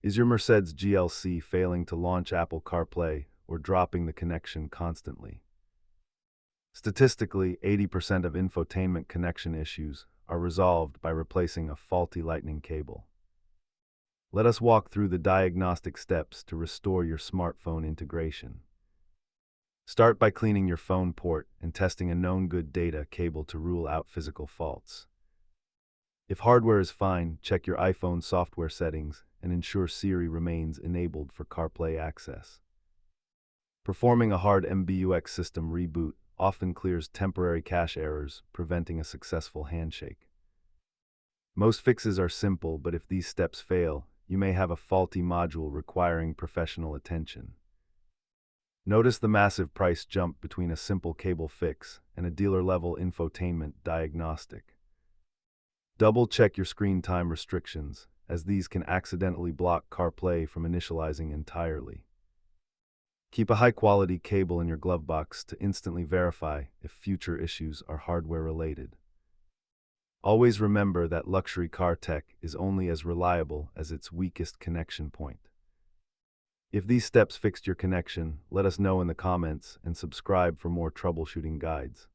Is your Mercedes GLC failing to launch Apple CarPlay or dropping the connection constantly? Statistically, 80% of infotainment connection issues are resolved by replacing a faulty lightning cable. Let us walk through the diagnostic steps to restore your smartphone integration. Start by cleaning your phone port and testing a known good data cable to rule out physical faults. If hardware is fine, check your iPhone software settings and ensure Siri remains enabled for CarPlay access. Performing a hard MBUX system reboot often clears temporary cache errors, preventing a successful handshake. Most fixes are simple, but if these steps fail, you may have a faulty module requiring professional attention. Notice the massive price jump between a simple cable fix and a dealer-level infotainment diagnostic. Double-check your screen time restrictions, as these can accidentally block CarPlay from initializing entirely. Keep a high-quality cable in your glove box to instantly verify if future issues are hardware-related. Always remember that luxury car tech is only as reliable as its weakest connection point. If these steps fixed your connection, let us know in the comments and subscribe for more troubleshooting guides.